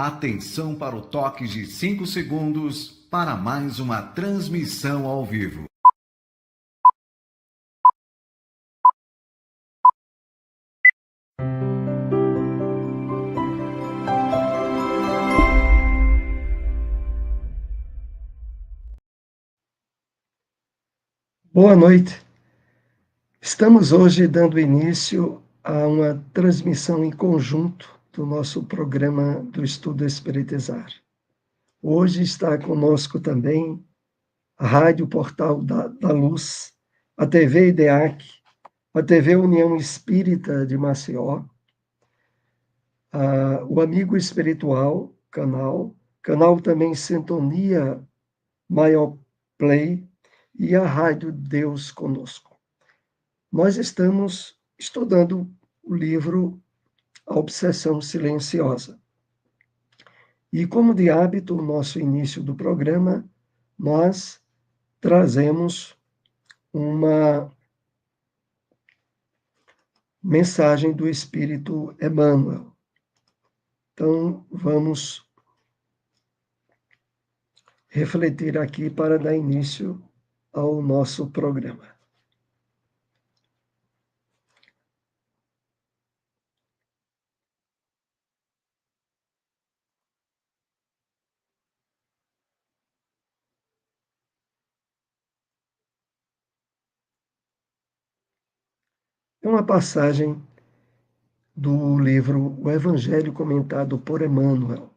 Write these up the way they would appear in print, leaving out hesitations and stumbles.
Atenção para o toque de 5 segundos para mais uma transmissão ao vivo. Boa noite. Estamos hoje dando início a uma transmissão em conjunto do nosso programa do Estudo Espiritizar. Hoje está conosco também a Rádio Portal da Luz, a TV IDEAC, a TV União Espírita de Maceió, o Amigo Espiritual, canal também Sintonia Maior Play e a Rádio Deus Conosco. Nós estamos estudando o livro A Obsessão Silenciosa. E, como de hábito, no nosso início do programa, nós trazemos uma mensagem do Espírito Emmanuel. Então, vamos refletir aqui para dar início ao nosso programa. É uma passagem do livro O Evangelho Comentado por Emmanuel,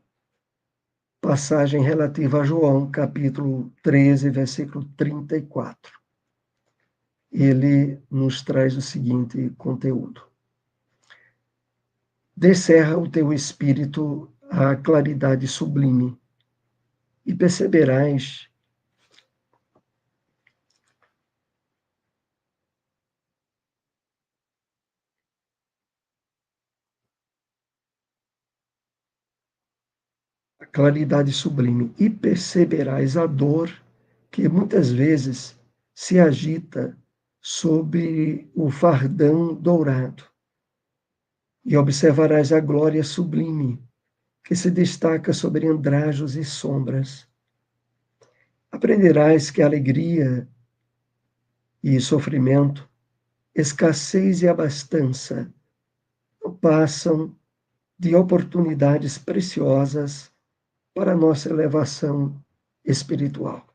passagem relativa a João, capítulo 13, versículo 34. Ele nos traz o seguinte conteúdo: descerra o teu espírito à claridade sublime, e perceberás a claridade sublime, e perceberás a dor que muitas vezes se agita sobre o fardão dourado, e observarás a glória sublime que se destaca sobre andrajos e sombras. Aprenderás que a alegria e sofrimento, escassez e abastança não passam de oportunidades preciosas para a nossa elevação espiritual.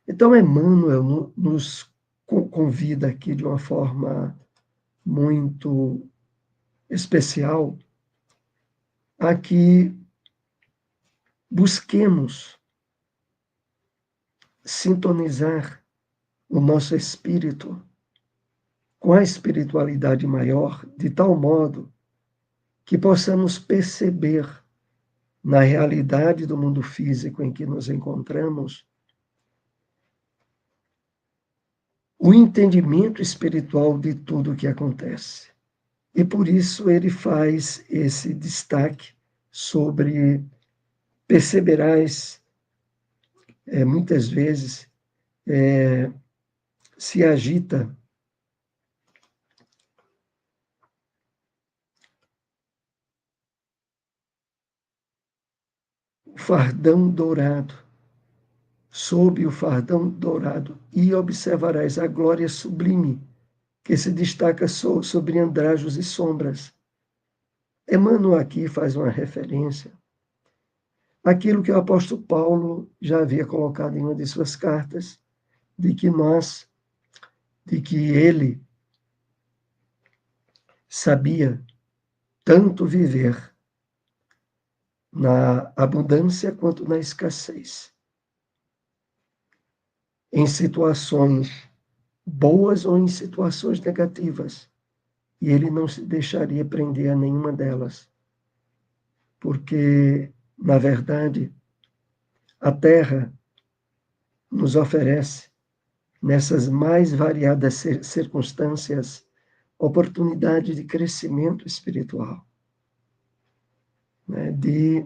Então, Emmanuel nos convida aqui de uma forma muito especial a que busquemos sintonizar o nosso espírito com a espiritualidade maior, de tal modo que possamos perceber na realidade do mundo físico em que nos encontramos o entendimento espiritual de tudo o que acontece. E por isso ele faz esse destaque sobre perceberás, muitas vezes, se agita o fardão dourado, sob o fardão dourado, e observarás a glória sublime que se destaca sobre andrajos e sombras. Emmanuel aqui faz uma referência àquilo que o apóstolo Paulo já havia colocado em uma de suas cartas, de que ele sabia tanto viver na abundância quanto na escassez, em situações boas ou em situações negativas, e ele não se deixaria prender a nenhuma delas, porque, na verdade, a Terra nos oferece, nessas mais variadas circunstâncias, oportunidade de crescimento espiritual, né, de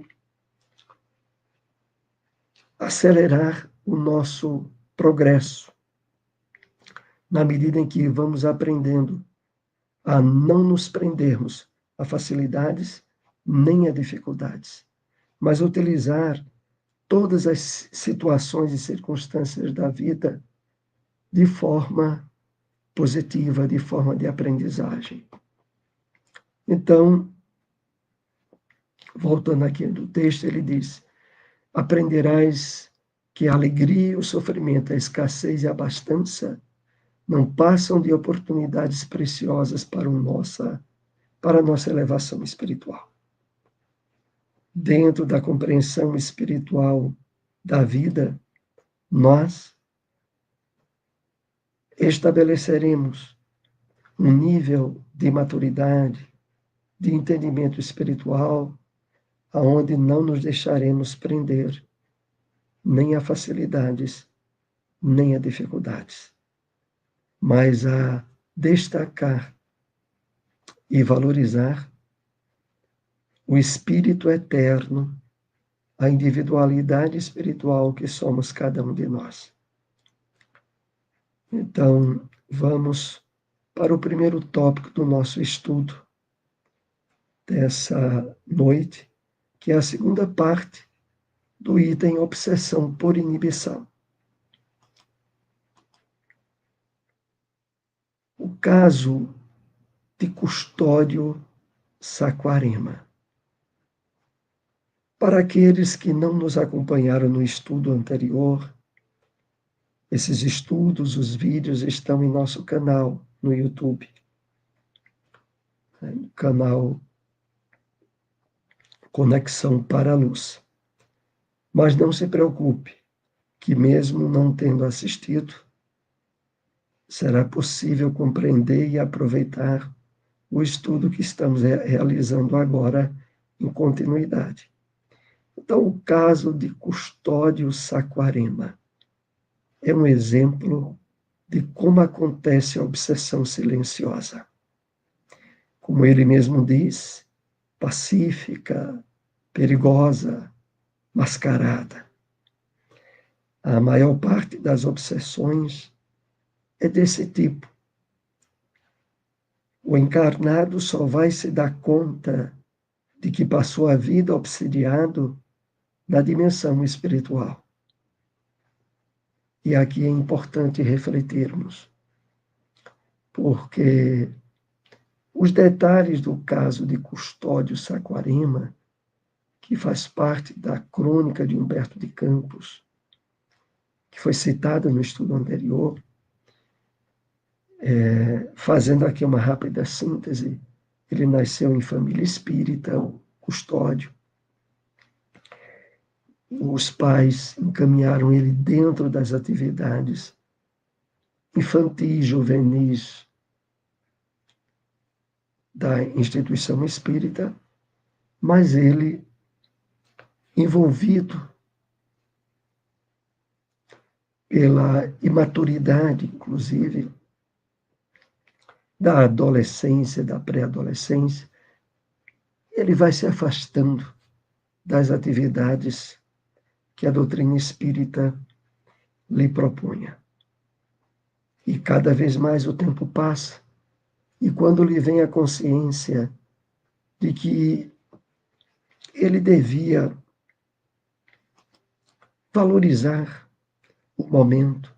acelerar o nosso progresso, na medida em que vamos aprendendo a não nos prendermos a facilidades nem a dificuldades, mas utilizar todas as situações e circunstâncias da vida de forma positiva, de forma de aprendizagem. Então, voltando aqui do texto, ele diz: aprenderás que a alegria, o sofrimento, a escassez e a abastança não passam de oportunidades preciosas para a nossa elevação espiritual. Dentro da compreensão espiritual da vida, nós estabeleceremos um nível de maturidade, de entendimento espiritual, aonde não nos deixaremos prender nem a facilidades, nem a dificuldades, mas a destacar e valorizar o espírito eterno, a individualidade espiritual que somos cada um de nós. Então, vamos para o primeiro tópico do nosso estudo dessa noite, que é a segunda parte do item obsessão por inibição. O caso de Custódio Saquarema. Para aqueles que não nos acompanharam no estudo anterior, esses estudos, os vídeos estão em nosso canal no YouTube, no canal Conexão para a Luz. Mas não se preocupe, que mesmo não tendo assistido, será possível compreender e aproveitar o estudo que estamos realizando agora em continuidade. Então, o caso de Custódio Saquarema é um exemplo de como acontece a obsessão silenciosa. Como ele mesmo diz, pacífica, perigosa, mascarada. A maior parte das obsessões é desse tipo. O encarnado só vai se dar conta de que passou a vida obsidiado na dimensão espiritual. E aqui é importante refletirmos, porque os detalhes do caso de Custódio Saquarema, que faz parte da crônica de Humberto de Campos, que foi citada no estudo anterior, fazendo aqui uma rápida síntese, ele nasceu em família espírita, o Custódio. Os pais encaminharam ele dentro das atividades infantis, juvenis da instituição espírita, mas ele, envolvido pela imaturidade, inclusive, da adolescência, da pré-adolescência, ele vai se afastando das atividades que a doutrina espírita lhe propunha. E cada vez mais o tempo passa, e quando lhe vem a consciência de que ele devia valorizar o momento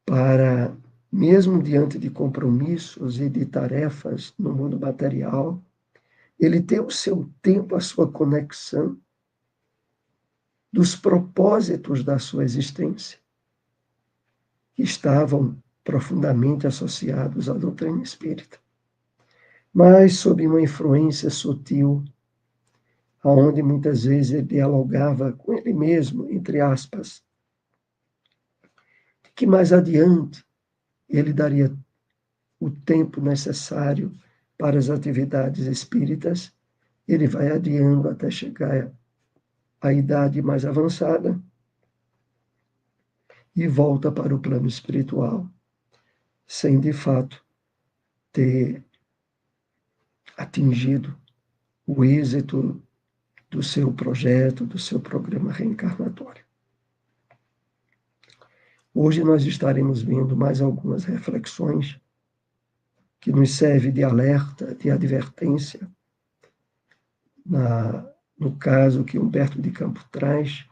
para, mesmo diante de compromissos e de tarefas no mundo material, ele ter o seu tempo, a sua conexão dos propósitos da sua existência, que estavam profundamente associados à doutrina espírita, mas sob uma influência sutil, aonde muitas vezes ele dialogava com ele mesmo, entre aspas, que mais adiante ele daria o tempo necessário para as atividades espíritas, ele vai adiando até chegar à idade mais avançada e volta para o plano espiritual, sem de fato ter atingido o êxito do seu projeto, do seu programa reencarnatório. Hoje nós estaremos vendo mais algumas reflexões que nos servem de alerta, de advertência, no caso que Humberto de Campos traz,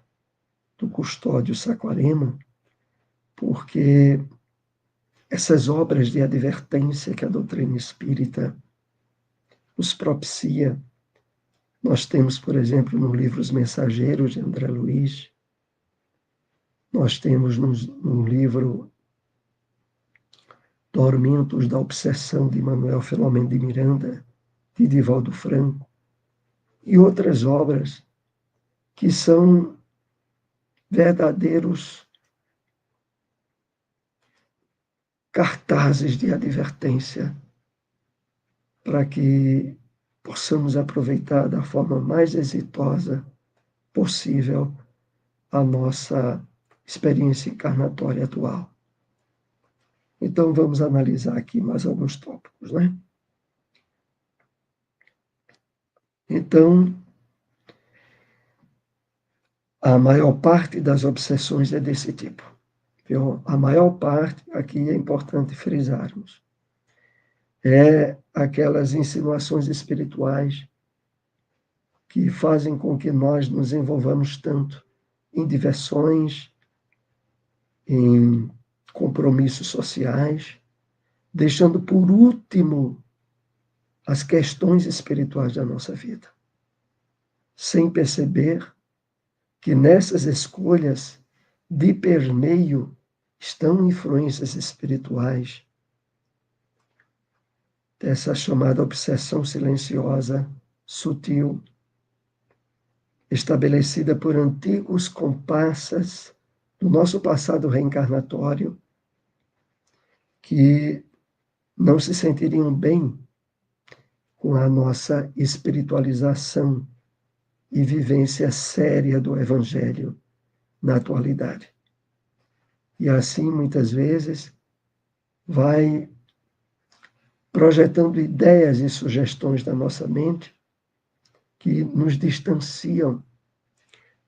do Custódio Saquarema, porque essas obras de advertência que a doutrina espírita nos propicia, nós temos, por exemplo, no livro Os Mensageiros, de André Luiz, nós temos no livro Tormentos da Obsessão, de Manuel Filomeno de Miranda, de Divaldo Franco, e outras obras que são verdadeiros cartazes de advertência para que possamos aproveitar da forma mais exitosa possível a nossa experiência encarnatória atual. Então, vamos analisar aqui mais alguns tópicos, né? Então, a maior parte das obsessões é desse tipo. Viu? A maior parte, aqui é importante frisarmos, é aquelas insinuações espirituais que fazem com que nós nos envolvamos tanto em diversões, em compromissos sociais, deixando por último as questões espirituais da nossa vida, sem perceber que nessas escolhas de permeio estão influências espirituais dessa chamada obsessão silenciosa, sutil, estabelecida por antigos comparsas do nosso passado reencarnatório, que não se sentiriam bem com a nossa espiritualização e vivência séria do Evangelho na atualidade. E assim, muitas vezes, vai projetando ideias e sugestões da nossa mente que nos distanciam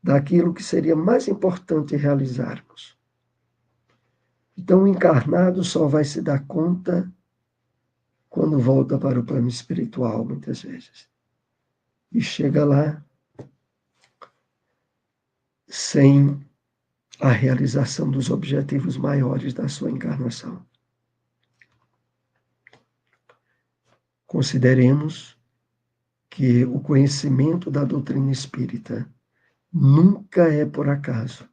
daquilo que seria mais importante realizarmos. Então, o encarnado só vai se dar conta quando volta para o plano espiritual, muitas vezes. E chega lá sem a realização dos objetivos maiores da sua encarnação. Consideremos que o conhecimento da doutrina espírita nunca é por acaso.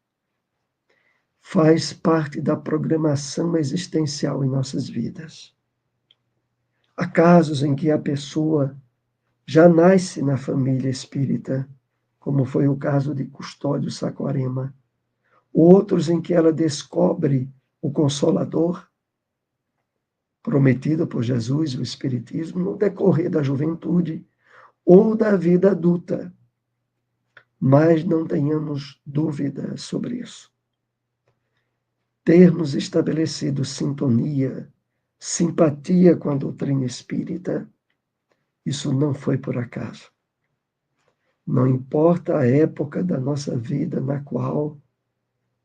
Faz parte da programação existencial em nossas vidas. Há casos em que a pessoa já nasce na família espírita, como foi o caso de Custódio Saquarema. Outros em que ela descobre o Consolador, prometido por Jesus, o Espiritismo, no decorrer da juventude ou da vida adulta. Mas não tenhamos dúvida sobre isso. Termos estabelecido sintonia, simpatia com a doutrina espírita, isso não foi por acaso. Não importa a época da nossa vida na qual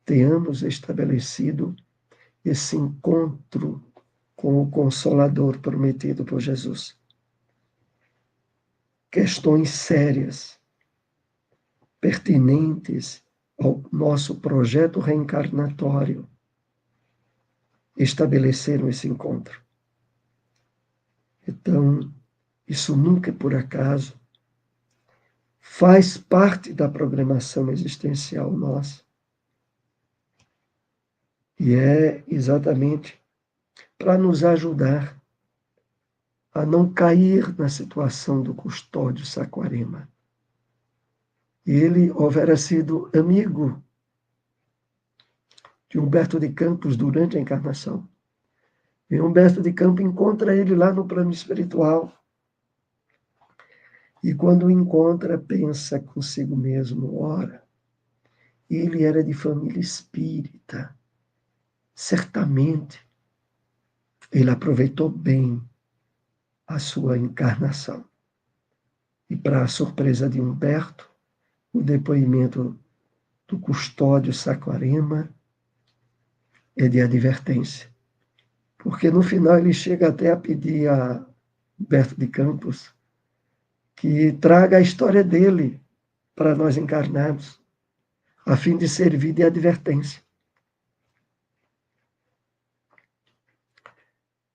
tenhamos estabelecido esse encontro com o Consolador prometido por Jesus. Questões sérias, pertinentes ao nosso projeto reencarnatório, estabeleceram esse encontro. Então, isso nunca é por acaso, faz parte da programação existencial nossa. E é exatamente para nos ajudar a não cair na situação do Custódio Saquarema. Ele houvera sido amigo de Humberto de Campos durante a encarnação. E Humberto de Campos encontra ele lá no plano espiritual. E quando o encontra, pensa consigo mesmo, ora, ele era de família espírita. Certamente, ele aproveitou bem a sua encarnação. E para a surpresa de Humberto, o depoimento do Custódio Saquarema é de advertência. Porque no final ele chega até a pedir a Humberto de Campos que traga a história dele para nós encarnados, a fim de servir de advertência.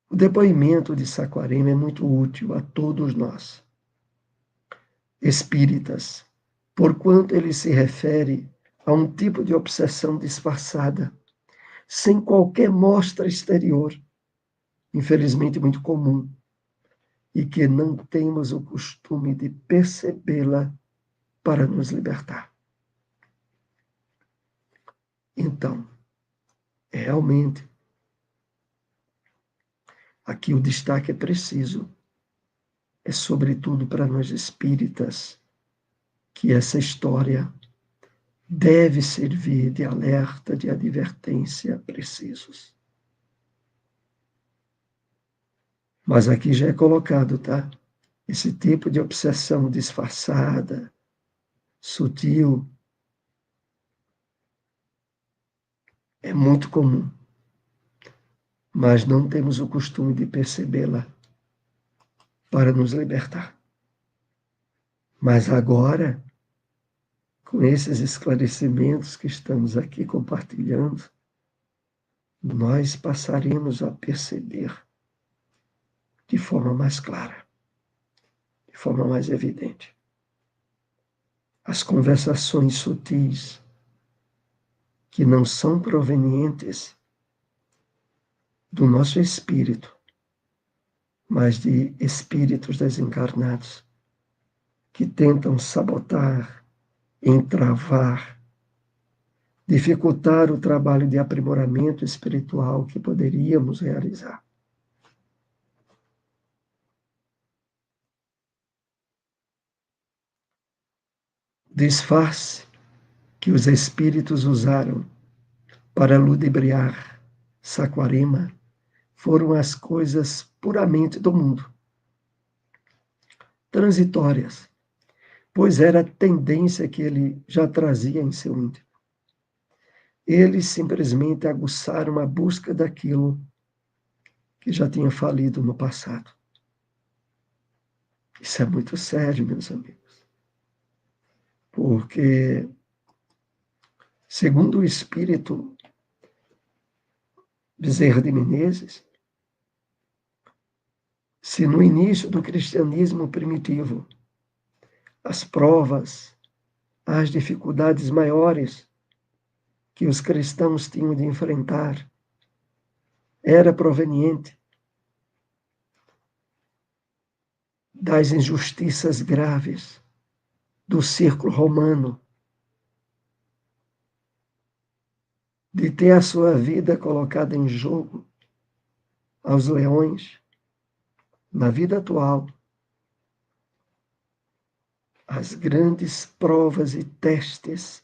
O depoimento de Saquarema é muito útil a todos nós, espíritas, porquanto ele se refere a um tipo de obsessão disfarçada, sem qualquer mostra exterior, infelizmente muito comum, e que não temos o costume de percebê-la para nos libertar. Então, realmente, aqui o destaque é preciso, é sobretudo para nós espíritas, que essa história deve servir de alerta, de advertência precisos. Mas aqui já é colocado, tá? Esse tipo de obsessão disfarçada, sutil, é muito comum, mas não temos o costume de percebê-la para nos libertar. Mas agora, com esses esclarecimentos que estamos aqui compartilhando, nós passaremos a perceber de forma mais clara, de forma mais evidente. As conversações sutis que não são provenientes do nosso espírito, mas de espíritos desencarnados que tentam sabotar, entravar, dificultar o trabalho de aprimoramento espiritual que poderíamos realizar. Disfarce que os espíritos usaram para ludibriar Saquarema foram as coisas puramente do mundo, transitórias, pois era a tendência que ele já trazia em seu íntimo. Eles simplesmente aguçaram a busca daquilo que já tinha falido no passado. Isso é muito sério, meus amigos, porque, segundo o espírito Bezerra de Menezes, se no início do cristianismo primitivo as provas, as dificuldades maiores que os cristãos tinham de enfrentar era proveniente das injustiças graves do círculo romano, de ter a sua vida colocada em jogo aos leões. Na vida atual, as grandes provas e testes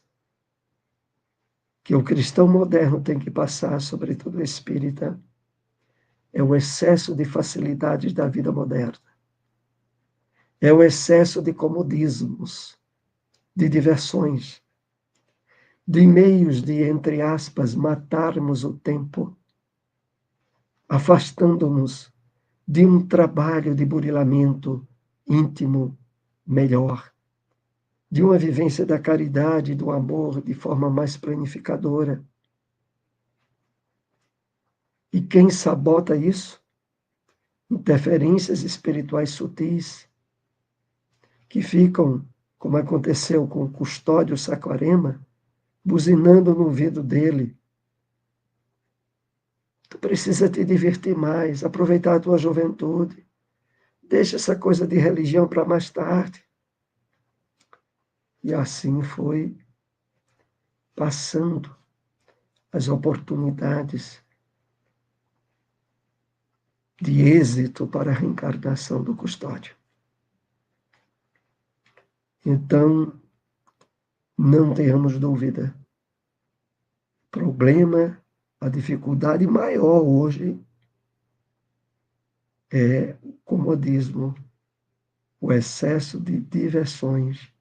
que o cristão moderno tem que passar, sobretudo o espírita, é o excesso de facilidades da vida moderna. É o excesso de comodismos, de diversões, de meios de, entre aspas, matarmos o tempo, afastando-nos de um trabalho de burilamento íntimo melhor, de uma vivência da caridade e do amor de forma mais planificadora. E quem sabota isso? Interferências espirituais sutis, que ficam, como aconteceu com o custódio Saquarema, buzinando no ouvido dele. Tu precisa te divertir mais, aproveitar a tua juventude. Deixa essa coisa de religião para mais tarde. E assim foi passando as oportunidades de êxito para a reencarnação do custódio. Então, não tenhamos dúvida. O problema, a dificuldade maior hoje é o comodismo, o excesso de diversões,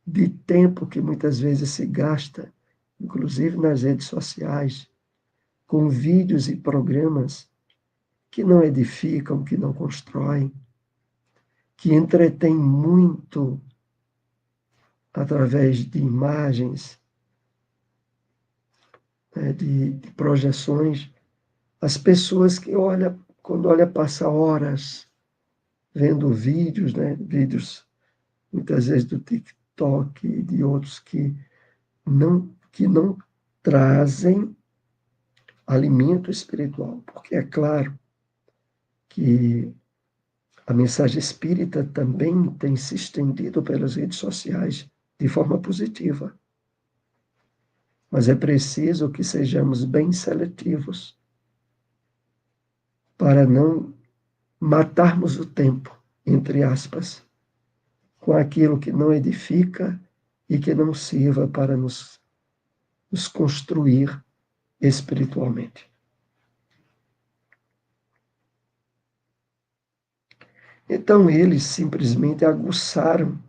de tempo que muitas vezes se gasta, inclusive nas redes sociais, com vídeos e programas que não edificam, que não constroem, que entretém muito através de imagens, né, de projeções, as pessoas que quando passa horas vendo vídeos, né, vídeos muitas vezes do TikTok e de outros que não trazem alimento espiritual, porque é claro que a mensagem espírita também tem se estendido pelas redes sociais de forma positiva. Mas é preciso que sejamos bem seletivos para não matarmos o tempo, entre aspas, com aquilo que não edifica e que não sirva para nos construir espiritualmente. Então eles simplesmente aguçaram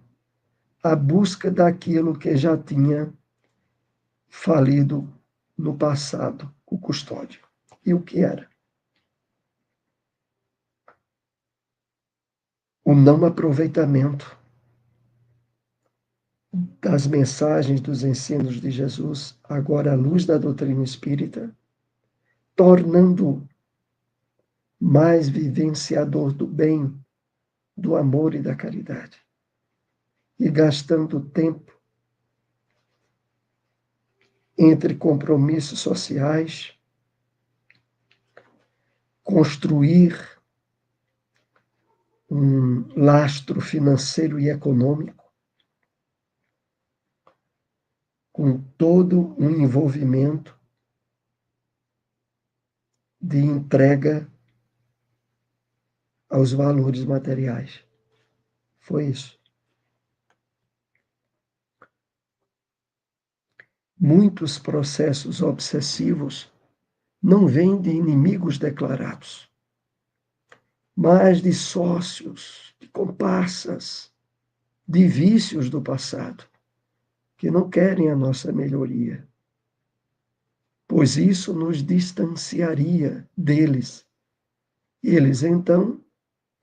a busca daquilo que já tinha falido no passado, o custódio. E o que era? O não aproveitamento das mensagens, dos ensinos de Jesus, agora à luz da doutrina espírita, tornando mais vivenciador do bem, do amor e da caridade. E gastando tempo entre compromissos sociais, construir um lastro financeiro e econômico, com todo um envolvimento de entrega aos valores materiais. Foi isso. Muitos processos obsessivos não vêm de inimigos declarados, mas de sócios, de comparsas, de vícios do passado, que não querem a nossa melhoria, pois isso nos distanciaria deles. Eles, então,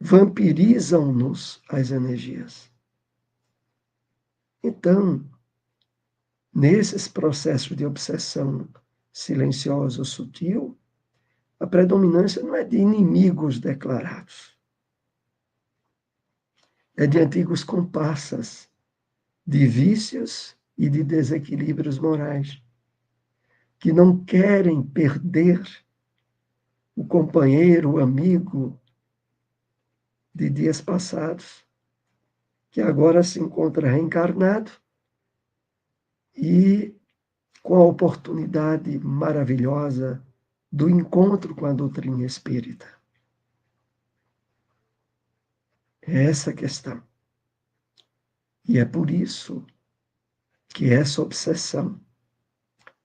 vampirizam-nos as energias. Então, nesses processos de obsessão silenciosa ou sutil, a predominância não é de inimigos declarados, é de antigos comparsas, de vícios e de desequilíbrios morais, que não querem perder o companheiro, o amigo de dias passados, que agora se encontra reencarnado e com a oportunidade maravilhosa do encontro com a doutrina espírita. É essa a questão. E é por isso que essa obsessão,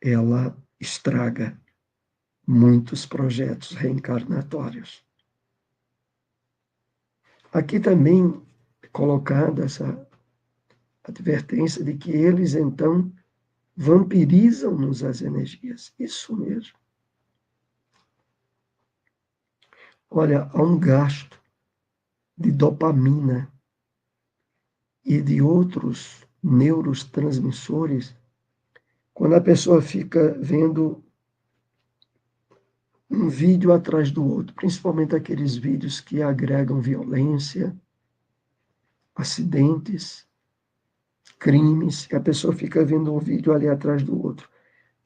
ela estraga muitos projetos reencarnatórios. Aqui também é colocada essa advertência de que eles, então, vampirizam-nos as energias. Isso mesmo. Olha, há um gasto de dopamina e de outros neurotransmissores quando a pessoa fica vendo um vídeo atrás do outro, principalmente aqueles vídeos que agregam violência, acidentes, crimes, e a pessoa fica vendo um vídeo ali atrás do outro.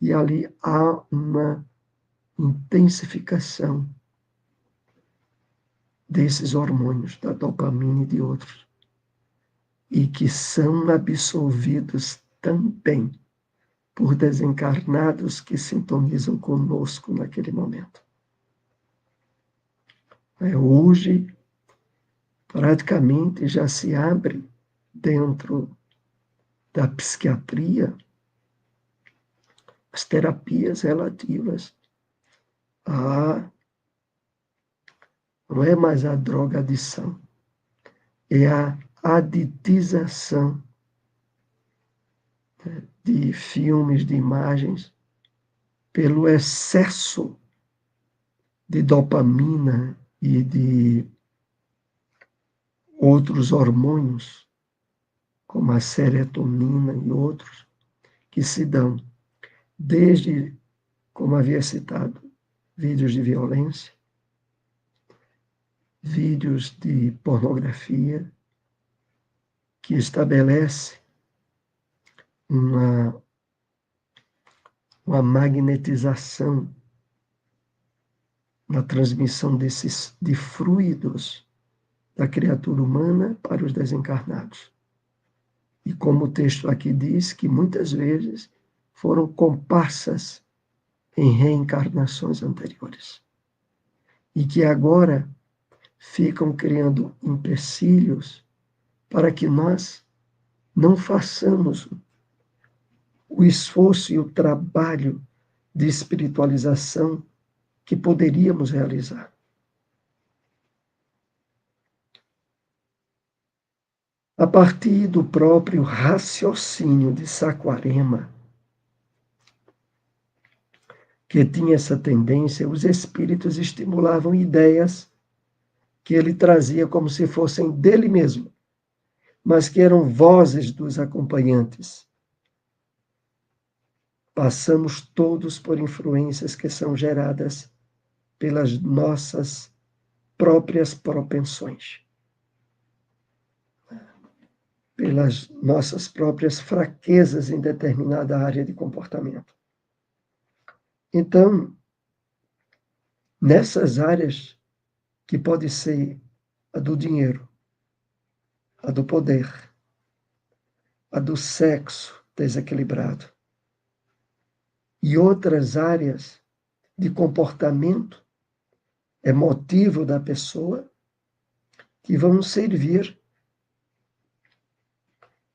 E ali há uma intensificação desses hormônios, da dopamina e de outros, e que são absorvidos também por desencarnados que sintonizam conosco naquele momento. Hoje, praticamente já se abre dentro da psiquiatria as terapias relativas não é mais a drogadição, é a aditização de filmes, de imagens, pelo excesso de dopamina e de outros hormônios, como a serotonina e outros, que se dão desde, como havia citado, vídeos de violência, vídeos de pornografia, que estabelece uma magnetização na transmissão de fluidos da criatura humana para os desencarnados. E como o texto aqui diz, que muitas vezes foram comparsas em reencarnações anteriores. E que agora ficam criando empecilhos para que nós não façamos o esforço e o trabalho de espiritualização que poderíamos realizar. A partir do próprio raciocínio de Saquarema, que tinha essa tendência, os espíritos estimulavam ideias que ele trazia como se fossem dele mesmo, mas que eram vozes dos acompanhantes. Passamos todos por influências que são geradas pelas nossas próprias propensões, pelas nossas próprias fraquezas em determinada área de comportamento. Então, nessas áreas, que pode ser a do dinheiro, a do poder, a do sexo desequilibrado, e outras áreas de comportamento emotivo da pessoa, que vão servir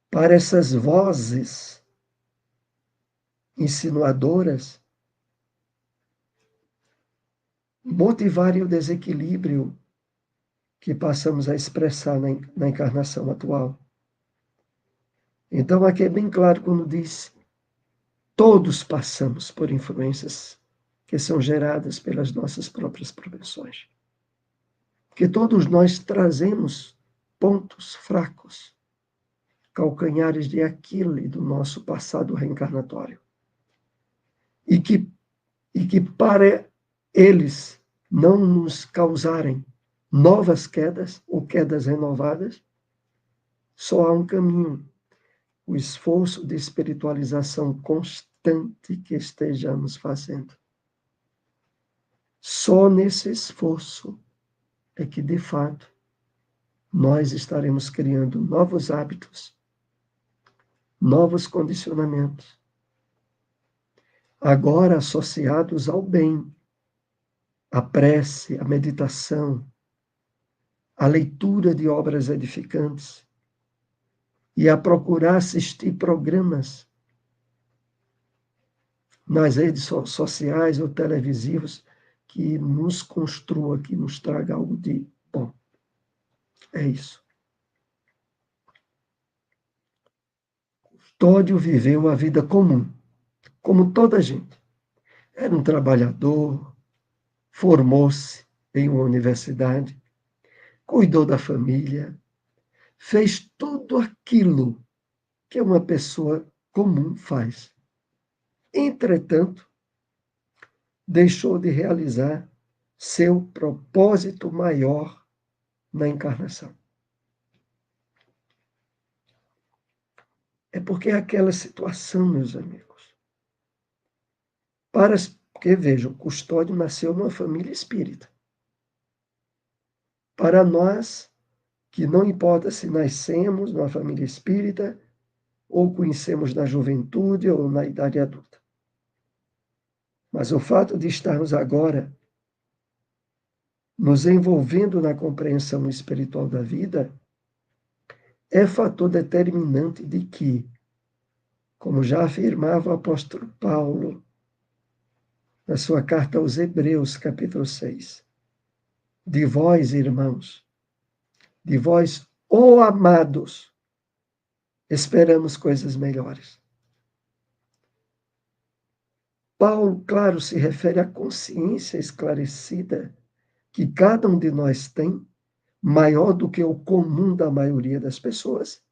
para essas vozes insinuadoras motivarem o desequilíbrio que passamos a expressar na encarnação atual. Então, aqui é bem claro quando diz: todos passamos por influências que são geradas pelas nossas próprias propensões. Que todos nós trazemos pontos fracos, calcanhares de Aquiles do nosso passado reencarnatório. E que para eles não nos causarem novas quedas ou quedas renovadas, só há um caminho: o esforço de espiritualização constante que estejamos fazendo. Só nesse esforço é que, de fato, nós estaremos criando novos hábitos, novos condicionamentos, agora associados ao bem, à prece, à meditação, à leitura de obras edificantes e a procurar assistir programas nas redes sociais ou televisivos que nos construa, que nos traga algo de bom. É isso. Custódio viveu a vida comum, como toda a gente. Era um trabalhador, formou-se em uma universidade, cuidou da família, fez tudo aquilo que uma pessoa comum faz. Entretanto, deixou de realizar seu propósito maior na encarnação. É porque é aquela situação, meus amigos. Porque, vejam, Custódio nasceu numa família espírita. Para nós, que não importa se nascemos numa família espírita, ou conhecemos na juventude ou na idade adulta. Mas o fato de estarmos agora nos envolvendo na compreensão espiritual da vida é fator determinante de que, como já afirmava o apóstolo Paulo na sua carta aos Hebreus, capítulo 6, de vós, irmãos, de vós, ó amados, esperamos coisas melhores. Paulo, claro, se refere à consciência esclarecida que cada um de nós tem maior do que o comum da maioria das pessoas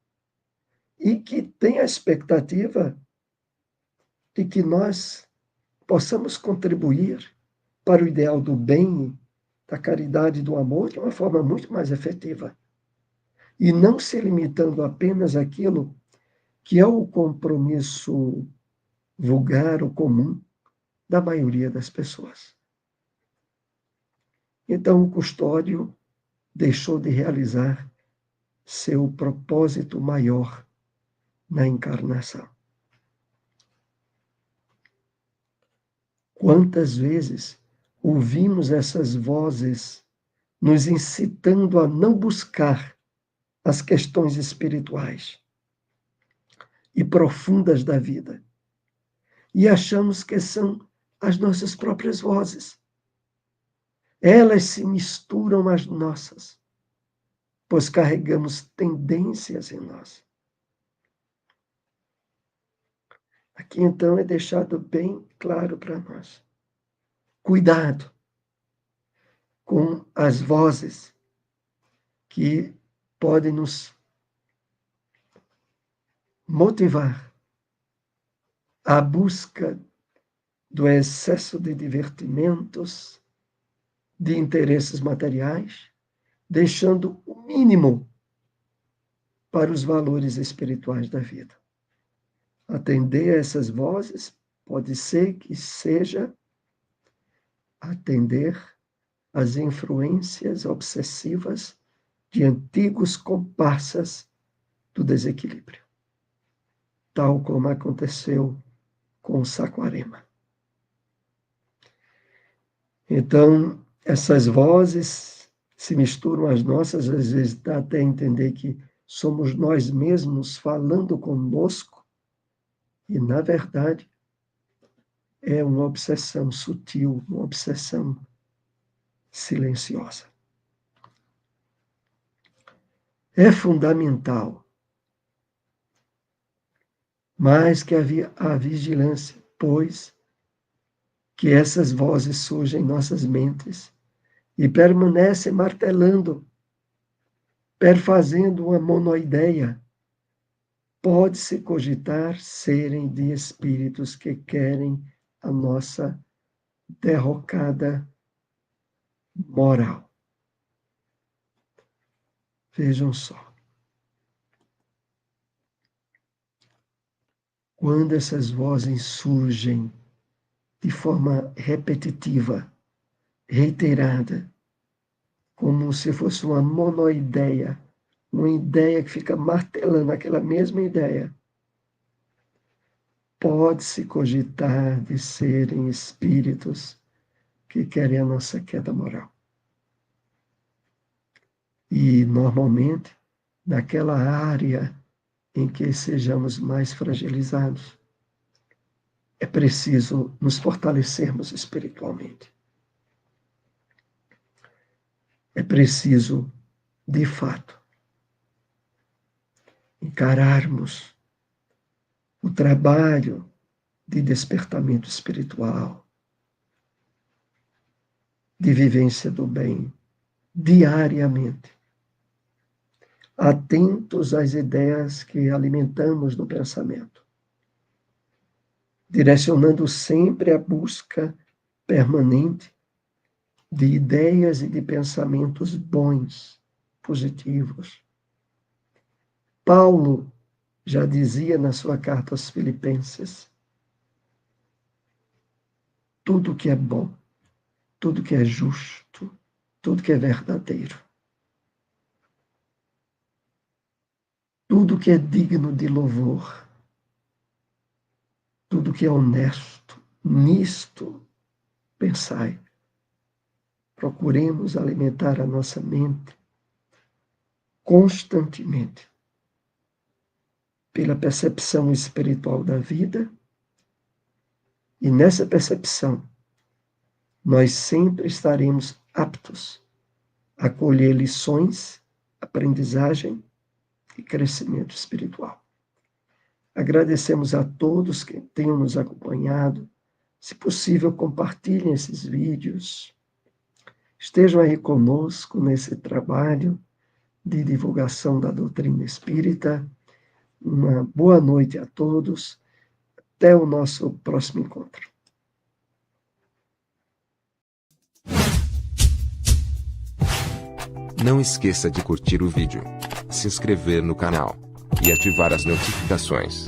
e que tem a expectativa de que nós possamos contribuir para o ideal do bem, da caridade e do amor de uma forma muito mais efetiva. E não se limitando apenas àquilo que é o compromisso vulgar, o comum, da maioria das pessoas. Então, o custódio deixou de realizar seu propósito maior na encarnação. Quantas vezes ouvimos essas vozes nos incitando a não buscar as questões espirituais e profundas da vida, e achamos que são as nossas próprias vozes. Elas se misturam às nossas, pois carregamos tendências em nós. Aqui então é deixado bem claro para nós. Cuidado com as vozes que podem nos motivar à busca do excesso de divertimentos, de interesses materiais, deixando o mínimo para os valores espirituais da vida. Atender a essas vozes pode ser que seja atender às influências obsessivas de antigos comparsas do desequilíbrio, tal como aconteceu com o Saquarema. Então, essas vozes se misturam às nossas, às vezes dá até a entender que somos nós mesmos falando conosco, e, na verdade, é uma obsessão sutil, uma obsessão silenciosa. É fundamental, mais que a vigilância, pois que essas vozes surgem em nossas mentes e permanecem martelando, perfazendo uma monoideia. Pode-se cogitar serem de espíritos que querem a nossa derrocada moral. Vejam só. Quando essas vozes surgem de forma repetitiva, reiterada, como se fosse uma monoideia, uma ideia que fica martelando aquela mesma ideia, pode-se cogitar de serem espíritos que querem a nossa queda moral. E, normalmente, naquela área em que sejamos mais fragilizados, é preciso nos fortalecermos espiritualmente. É preciso, de fato, encararmos o trabalho de despertamento espiritual, de vivência do bem, diariamente, atentos às ideias que alimentamos no pensamento, direcionando sempre a busca permanente de ideias e de pensamentos bons, positivos. Paulo já dizia na sua carta aos Filipenses: tudo que é bom, tudo que é justo, tudo que é verdadeiro, tudo que é digno de louvor, tudo que é honesto, nisto pensai. Procuremos alimentar a nossa mente constantemente pela percepção espiritual da vida, e nessa percepção nós sempre estaremos aptos a colher lições, aprendizagem e crescimento espiritual. Agradecemos a todos que tenham nos acompanhado. Se possível, compartilhem esses vídeos. estejam aí conosco nesse trabalho de divulgação da doutrina espírita. Uma boa noite a todos. Até o nosso próximo encontro. Não esqueça de curtir o vídeo, se inscrever no canal e ativar as notificações.